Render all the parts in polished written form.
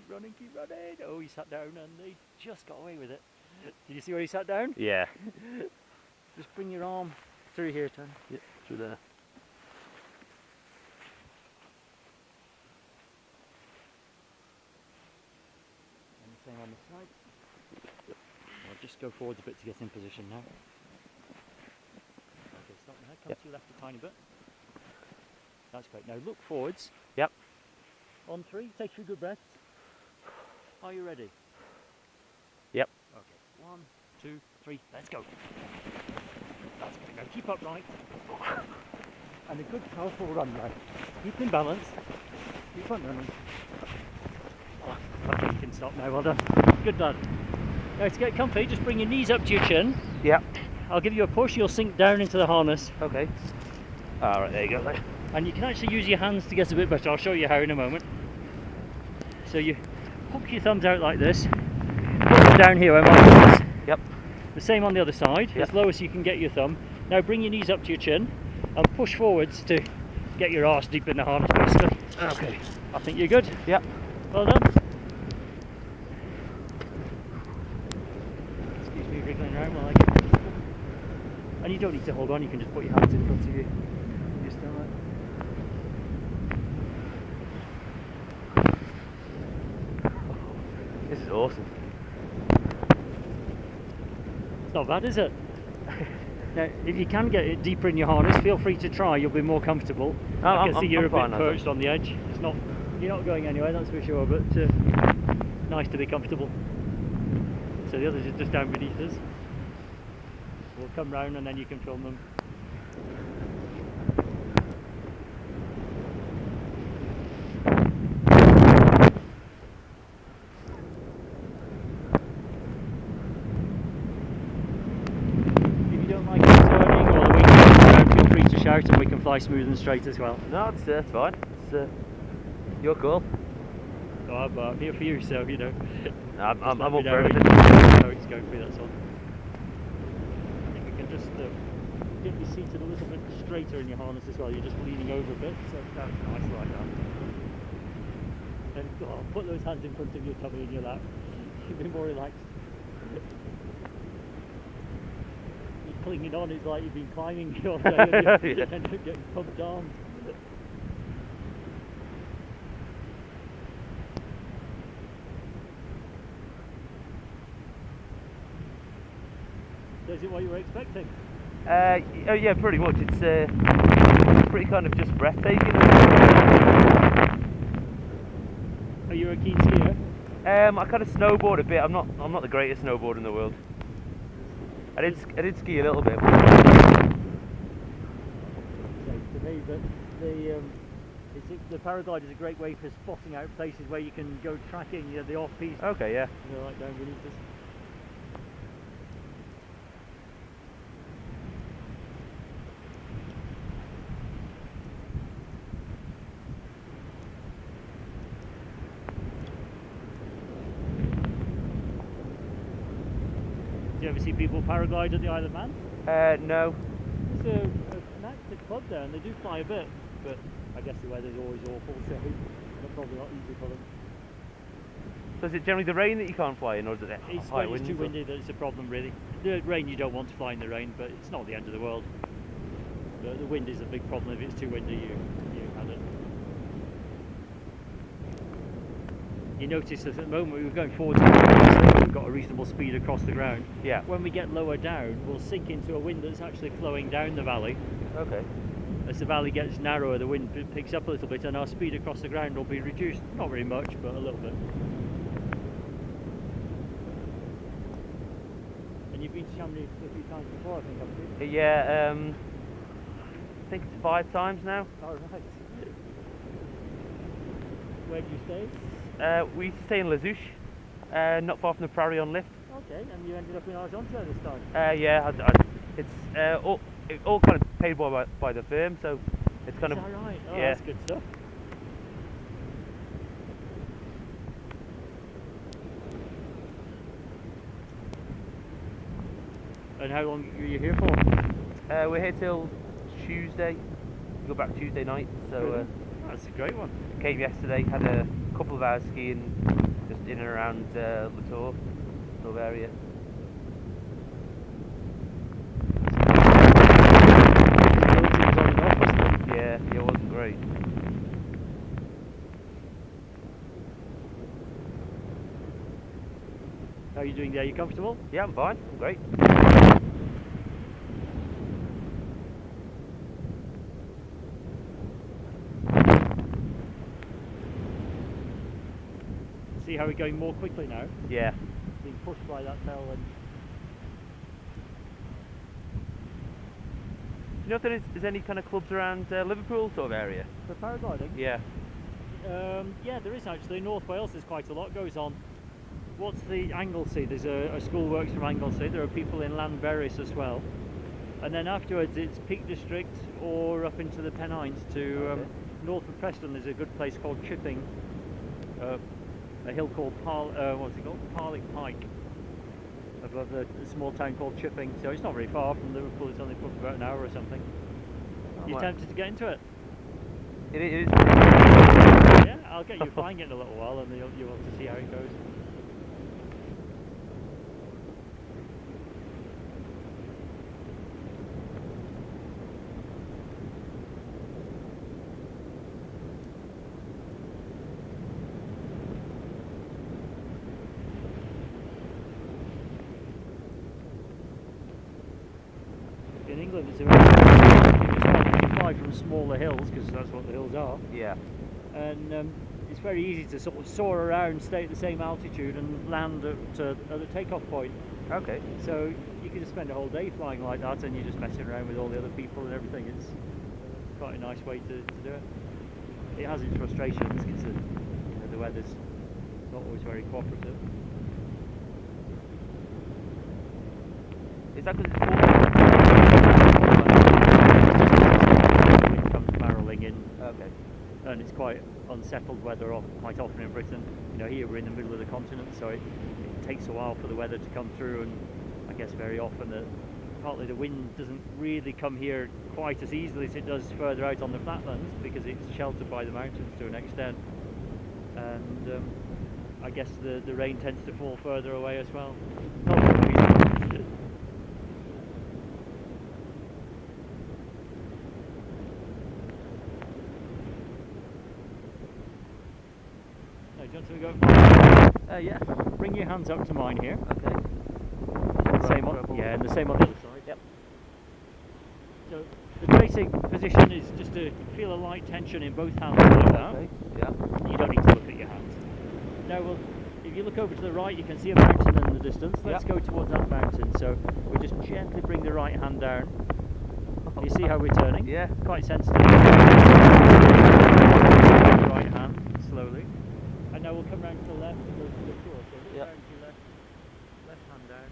keep running, keep running. Oh, he sat down and they just got away with it. Did you see where he sat down? Yeah. Just bring your arm through here, Tony. Yeah, through there. And the same on the side. I'll just go forwards a bit to get in position now. Okay, stop now. Come to your left a tiny bit. That's great. Now look forwards. Yep. On 3, take 3 good breaths. Are you ready? Yep. Okay. 1, 2, 3. Let's go. That's good. Now keep upright. And a good powerful run now. Keep in balance. Keep on running. Okay, you can stop now. Well done. Good lad. Now to get comfy, just bring your knees up to your chin. Yep. I'll give you a push. You'll sink down into the harness. Okay. Alright, there you go. Mate. And you can actually use your hands to get a bit better. I'll show you how in a moment. So you hook your thumbs out like this, put them down here where my thumb is. Yep. The same on the other side, yep. As low as you can get your thumb. Now bring your knees up to your chin and push forwards to get your arse deep in the harness basically. Okay. I think you're good. Yep. Well done. Excuse me wriggling around while I get comfortable. And you don't need to hold on, you can just put your hands in front of you. You're still right. This is awesome. It's not bad, is it? Now, if you can get it deeper in your harness, feel free to try. You'll be more comfortable. I can see you're a bit perched on the edge. It's not, you're not going anywhere, that's for sure. But nice to be comfortable. So the others are just down beneath us. We'll come round and then you can film them. Shout and we can fly smooth and straight as well. No, it's fine. It's your call. Oh, but I'm here for you, so you know. I'm up for everything. No, it's going through, that's all. I think we can just get you seated a little bit straighter in your harness as well. You're just leaning over a bit, so that's nice like that. And put those hands in front of your tummy in your lap. You'll be more relaxed. Clinging on is like you've been climbing all day and you end up getting pumped on. So is it what you were expecting? Oh yeah, pretty much. It's pretty kind of just breathtaking. Are you a keen skier? I kind of snowboard a bit. I'm not the greatest snowboarder in the world. I did ski a little bit. To me, but the paraglide is a great way for spotting out places where you can go tracking, you know, the off-piste. Okay, yeah. You know, like down beneath us. Do you ever see people paraglide at the Isle of Man? No. There's an active club there and they do fly a bit, but I guess the weather's always awful, so it's probably not easy for them. So is it generally the rain that you can't fly in, or is it It's high when winds? It's too windy that it's a problem really. The rain, you don't want to fly in the rain, but it's not the end of the world. The wind is a big problem. If it's too windy, you have it. You notice that at the moment we were going forward, we've got a reasonable speed across the ground. Yeah. When we get lower down, we'll sink into a wind that's actually flowing down the valley. Okay. As the valley gets narrower, the wind picks up a little bit and our speed across the ground will be reduced. Not very much, but a little bit. And you've been to Chamonix a few times before, I think, haven't you? Yeah, I think it's 5 times now. Oh, right. Where do you stay? We used to stay in Les Houches, not far from the Prairie on Lift. Okay, and you ended up in Argentina this time? Yeah, it's all kind of paid by the firm, so it's kind Is of... that right? Oh, yeah. That's good stuff. And how long are you here for? We're here till Tuesday. go back Tuesday night. So that's a great one. Came yesterday, had a couple of hours skiing just in and around Latour sort of area. Yeah, it wasn't great. How are you doing there? You comfortable? Yeah, I'm fine. I'm great. See how we're going more quickly now? Yeah. Being pushed by that tailwind. Do you know if there's any kind of clubs around Liverpool sort of area? For paragliding? Yeah. Yeah, there is actually. North Wales, there's quite a lot goes on. What's the Anglesey? There's a school works from Anglesey. There are people in Llanberis as well. And then afterwards it's Peak District or up into the Pennines to north of Preston. There's a good place called Chipping. A hill called what's it called? Parlick Pike. Above a small town called Chipping. So it's not very far from Liverpool. It's only about an hour or something. You tempted to get into it? It is. Yeah, I'll get you flying it in a little while and you'll want to see how it goes. In England, it's very fly from smaller hills because that's what the hills are. Yeah. And it's very easy to sort of soar around, stay at the same altitude, and land at the takeoff point. Okay. So you can just spend a whole day flying like that, and you're just messing around with all the other people and everything. It's quite a nice way to do it. It has its frustrations because the weather's not always very cooperative. Is that because it's It comes barreling in. Okay. And it's quite unsettled weather quite often in Britain. Here we're in the middle of the continent, so it takes a while for the weather to come through, and I guess very often partly the wind doesn't really come here quite as easily as it does further out on the flatlands because it's sheltered by the mountains to an extent, and I guess the rain tends to fall further away as well. Do you want to go? Yeah. Bring your hands up to mine here. Okay. Same on, yeah, and the same on the other side. Yep. So the basic position is just to feel a light tension in both hands like that. Okay. Yeah. You don't need to look at your hands. Now, if you look over to the right, you can see a mountain in the distance. Let's go towards that mountain. So we'll just gently bring the right hand down. You see how we're turning? Yeah. Quite sensitive. Right hand, slowly. And now we'll come round to the left and go to the floor. So look down to your left hand down.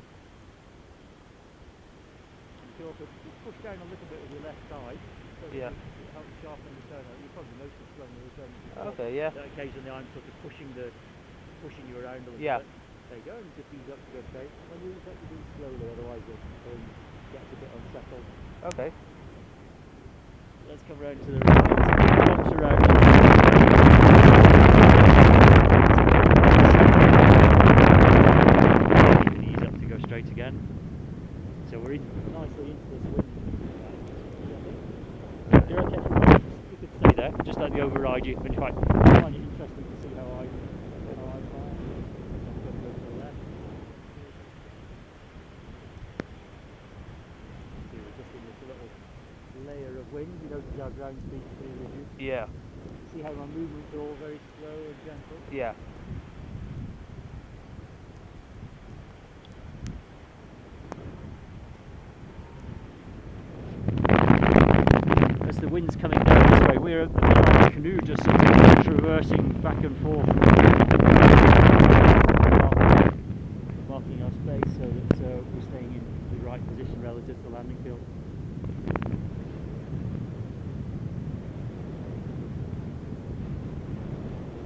You can also push down a little bit with your left side. So it helps sharpen the turn. You probably noticed when we were turning before. Okay, yeah. That occasionally I'm sort of pushing you around a little bit. There you go, and just ease up to go straight. When you use that, you do it slowly, otherwise it gets a bit unsettled. Okay. Let's come round to the right. Bumps around. Ease up to go straight again. So we're nicely into this wind. You're okay. You could stay there. Just let me override you. In fact, I find it interesting to see how I fly. Go to the left. See, we're just in this little layer of wind. You notice our ground speed's pretty reduced. Yeah. See how my movements are all very slow and gentle? Yeah. As the wind's coming down this way, we're a bit like a canoe just sort of traversing back and forth, marking our space so that we're staying in the right position relative to the landing field.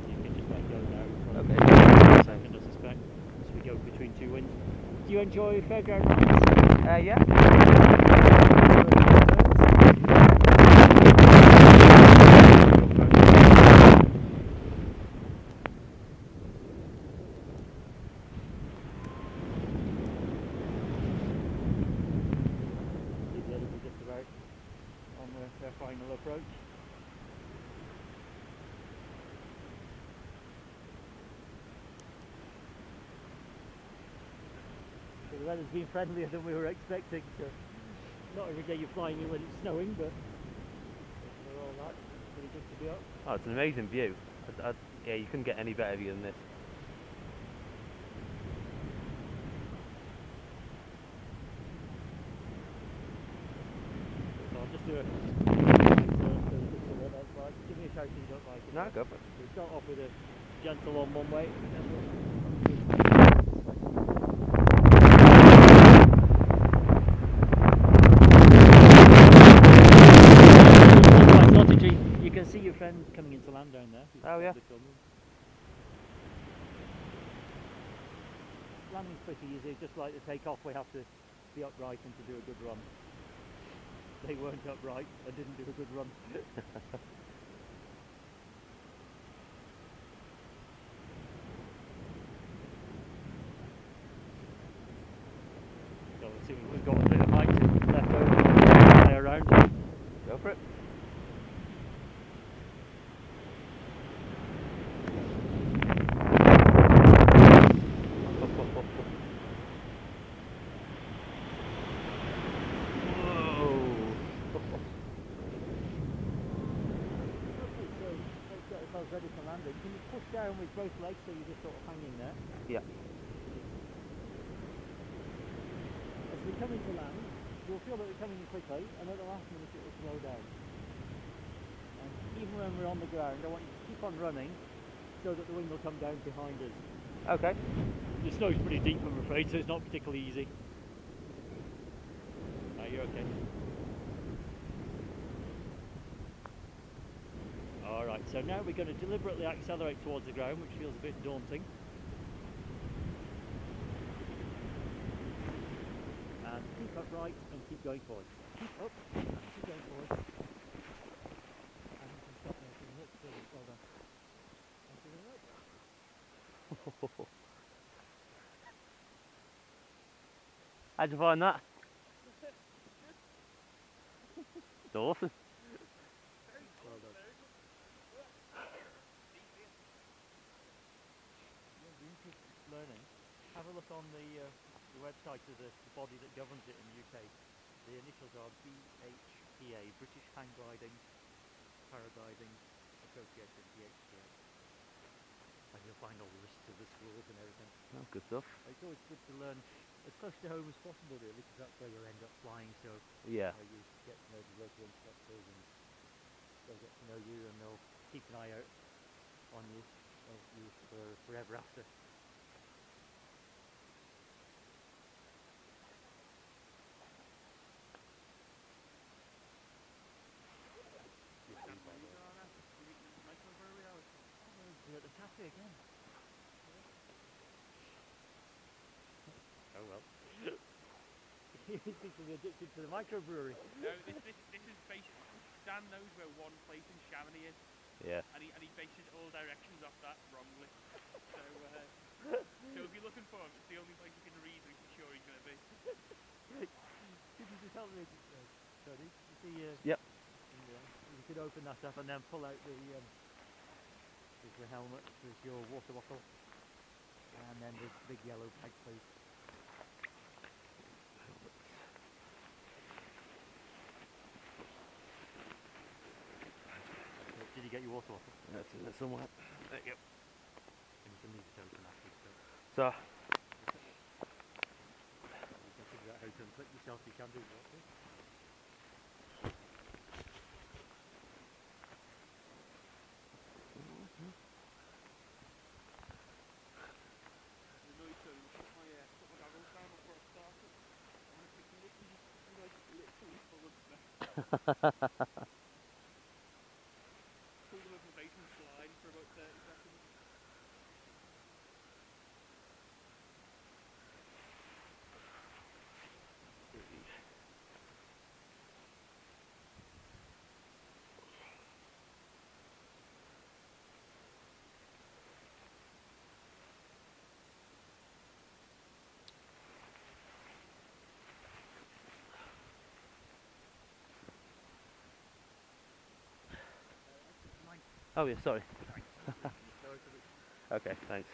You can just let go now. Okay. Second, I suspect, as we go between two winds. Do you enjoy fairground rides? Yeah. the weather's been friendlier than we were expecting, so not every day you're flying in when it's snowing, but we're all right. Pretty good to be up. Oh, it's an amazing view. Yeah, you couldn't get any better view than this. So I'll just do it. Give me a shout if you don't like it. No, go for it. We start off with a gentle on one way. You can see your friend coming into land down there. Oh yeah. Landing's pretty easy, just like the takeoff we have to be upright and to do a good run. They weren't upright and didn't do a good run. So assuming we've got a bit of height left over, fly around. Go for it. Ready for landing. Can you push down with both legs so you're just sort of hanging there? Yeah. As we come into land, you'll feel that we're coming in quickly, and at the last minute it will slow down. And even when we're on the ground, I want you to keep on running so that the wind will come down behind us. Okay. The snow's pretty deep, I'm afraid, so it's not particularly easy. You're okay. Alright, so now we're going to deliberately accelerate towards the ground, which feels a bit daunting. And keep upright and keep going forward. Keep up and keep going forward. And you can stop there for the next brilliant. Well done. Thank you very much. How'd you find that? It's awesome. Well done. Learning. Have a look on the website of the body that governs it in the UK. The initials are BHPA, British Hang Gliding Paragliding Association, BHPA. And you'll find all the risks of the schools and everything. Oh, good stuff. It's always good to learn as close to home as possible, really, because that's where you'll end up flying. So yeah, you get to know the local instructors, and they'll get to know you, and they'll keep an eye out on you for forever after. At the cafe again. Oh well. You seem to be addicted to the microbrewery. No, this is basically, Dan knows where one place in Chamonix is. Yeah. And he bases all directions off that wrongly. So if you're looking for him, it's the only place you can reasonably be sure he's going to be. Could you just help me, Tony? You see, yep. You could open that up and then pull out the helmet, there's your water bottle, and then this big yellow bag, please. Did you get your water bottle? That's in there somewhere. There you go. And you can leave it open after. So. You can figure out how to unclip yourself, you can do that too. Pulled them over the basement slide for about 30 seconds. Oh yeah, sorry. Okay, thanks.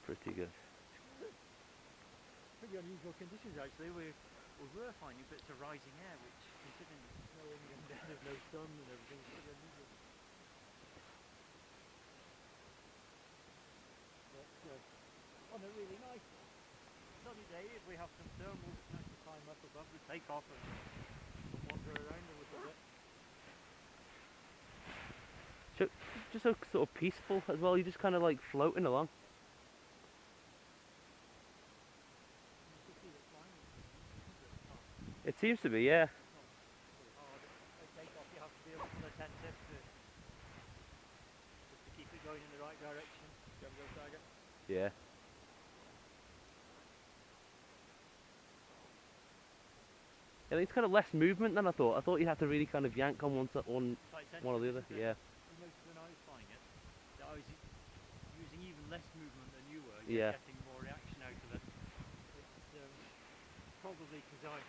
Pretty good. Pretty unusual conditions actually. We were finding bits of rising air, which considering it's snowing and there's no sun and everything, is pretty unusual. But, on a really nice sunny day, if we have some thermals, it's nice to climb up above the takeoff and wander around a little bit. So, just so sort of peaceful as well. You're just kind of like floating along. It seems to be, yeah. Takeoff, you have to be a little attentive just to keep it going in the right direction. Go, Tiger. Yeah. I think it's kind of less movement than I thought. I thought you'd have to really kind of yank on one or the other. Yeah. You noticed when I was flying it, that I was using even less movement than you were. Yeah. Getting more reaction out of it. It's probably because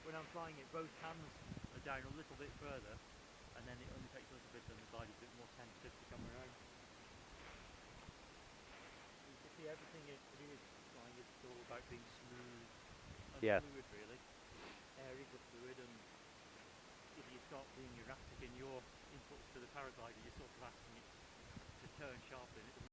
when I'm flying it, both hands are down a little bit further, and then it only takes a little bit, and the body a bit more tentative to come around. You can see everything it is flying. It's all about being smooth and fluid, really. Air is a fluid, and if you start being erratic in your inputs to the paraglider, you're sort of asking it to turn sharply, and it doesn't